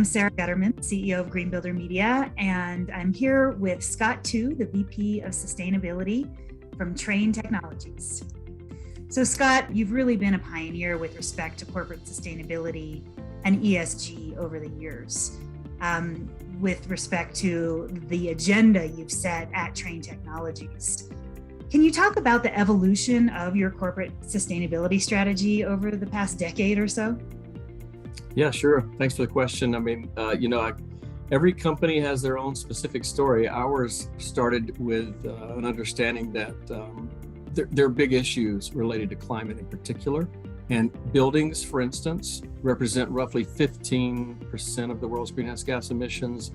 I'm Sara Gutterman, CEO of Green Builder Media, and I'm here with Scott Tu, the VP of Sustainability from Trane Technologies. So Scott, you've really been a pioneer with respect to corporate sustainability and ESG over the years. With respect to the agenda you've set at Trane Technologies. Can you talk about the evolution of your corporate sustainability strategy over the past decade or so? Yeah, sure. Thanks for the question. I mean, every company has their own specific story. Ours started with an understanding that there are big issues related to climate in particular. And buildings, for instance, represent roughly 15% of the world's greenhouse gas emissions.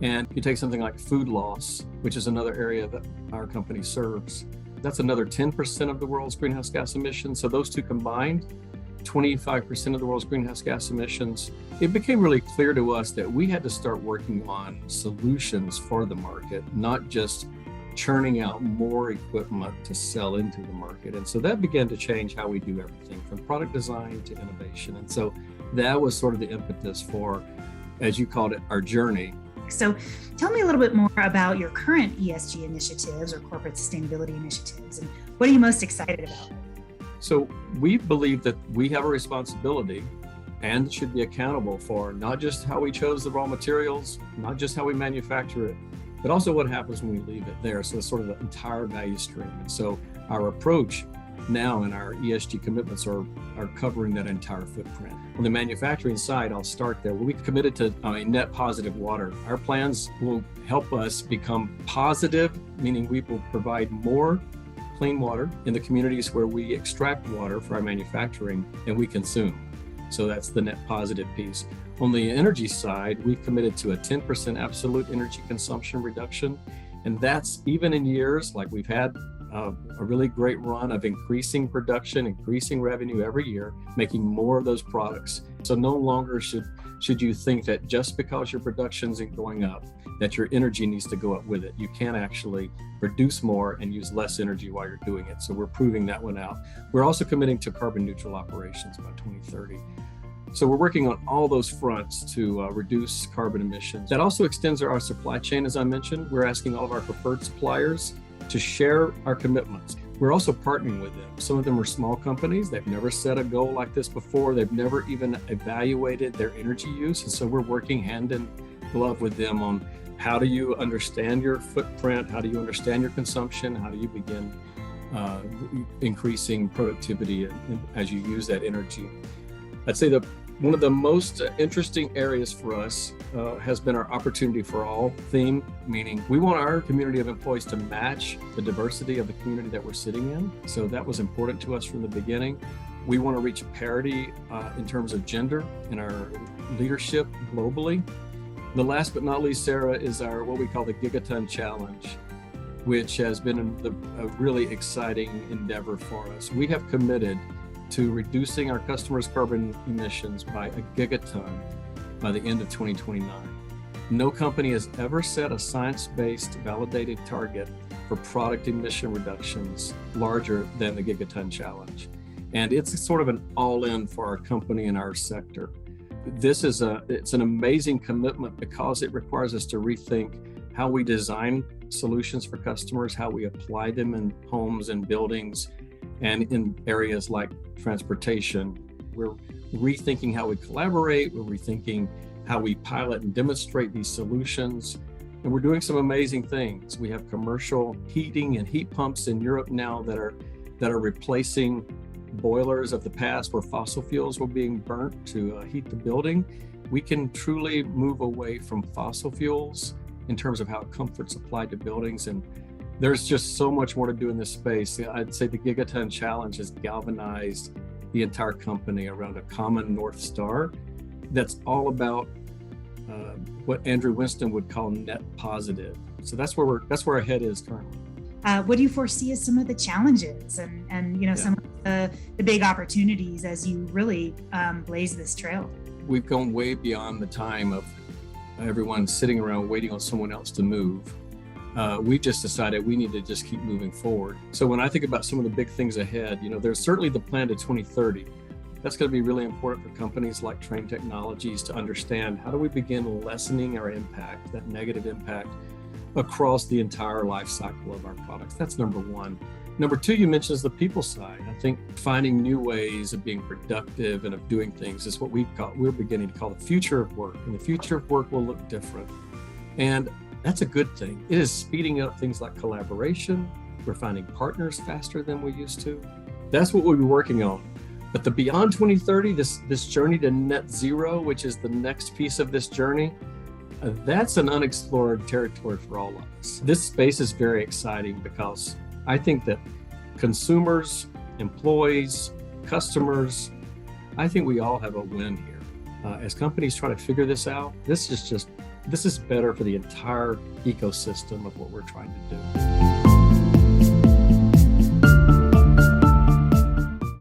And if you take something like food loss, which is another area that our company serves, that's another 10% of the world's greenhouse gas emissions. So those two combined, 25% of the world's greenhouse gas emissions. It became really clear to us that we had to start working on solutions for the market, not just churning out more equipment to sell into the market. And so that began to change how we do everything from product design to innovation. And so that was sort of the impetus for, as you called it, our journey. So tell me a little bit more about your current ESG initiatives or corporate sustainability initiatives, and what are you most excited about? So we believe that we have a responsibility and should be accountable for not just how we chose the raw materials, not just how we manufacture it, but also what happens when we leave it there. So it's sort of the entire value stream. And so our approach now and our ESG commitments are covering that entire footprint. On the manufacturing side, I'll start there. We committed to net positive water. Our plans will help us become positive, meaning we will provide more clean water in the communities where we extract water for our manufacturing and we consume. So that's the net positive piece. On the energy side, we've committed to a 10% absolute energy consumption reduction. And that's even in years like we've had a really great run of increasing production, increasing revenue every year, making more of those products. So no longer should you think that just because your production isn't going up, that your energy needs to go up with it. You can actually produce more and use less energy while you're doing it. So we're proving that one out. We're also committing to carbon neutral operations by 2030. So we're working on all those fronts to reduce carbon emissions. That also extends our supply chain, as I mentioned. We're asking all of our preferred suppliers to share our commitments. We're also partnering with them. Some of them are small companies. They've never set a goal like this before. They've never even evaluated their energy use. And so we're working hand in glove with them on how do you understand your footprint? How do you understand your consumption? How do you begin increasing productivity as you use that energy? I'd say that one of the most interesting areas for us has been our opportunity for all theme, meaning we want our community of employees to match the diversity of the community that we're sitting in. So that was important to us from the beginning. We want to reach parity in terms of gender in our leadership globally. The last but not least, Sarah, is our what we call the Gigaton Challenge, which has been a really exciting endeavor for us. We have committed to reducing our customers' carbon emissions by a gigaton by the end of 2029. No company has ever set a science-based validated target for product emission reductions larger than the Gigaton Challenge. And it's sort of an all-in for our company and our sector. It's an amazing commitment because it requires us to rethink how we design solutions for customers, how we apply them in homes and buildings, and in areas like transportation. We're rethinking how we collaborate, we're rethinking how we pilot and demonstrate these solutions, and we're doing some amazing things. We have commercial heating and heat pumps in Europe now that are replacing boilers of the past where fossil fuels were being burnt to heat the building. We can truly move away from fossil fuels in terms of how comfort's applied to buildings, and there's just so much more to do in this space. I'd say the Gigaton Challenge has galvanized the entire company around a common North Star that's all about what Andrew Winston would call net positive. So that's where our head is currently. What do you foresee as some of the challenges and some of the big opportunities as you really blaze this trail? We've gone way beyond the time of everyone sitting around waiting on someone else to move. We just decided we need to just keep moving forward. So when I think about some of the big things ahead, there's certainly the plan to 2030. That's going to be really important for companies like Trane Technologies to understand how do we begin lessening our impact, that negative impact, across the entire life cycle of our products. That's number one. Number two, you mentioned is the people side. I think finding new ways of being productive and of doing things is what we're beginning to call the future of work. And the future of work will look different. And that's a good thing. It is speeding up things like collaboration. We're finding partners faster than we used to. That's what we'll be working on. But the beyond 2030, this journey to net zero, which is the next piece of this journey, that's an unexplored territory for all of us. This space is very exciting because I think that consumers, employees, customers, I think we all have a win here. As companies try to figure this out, this is better for the entire ecosystem of what we're trying to do.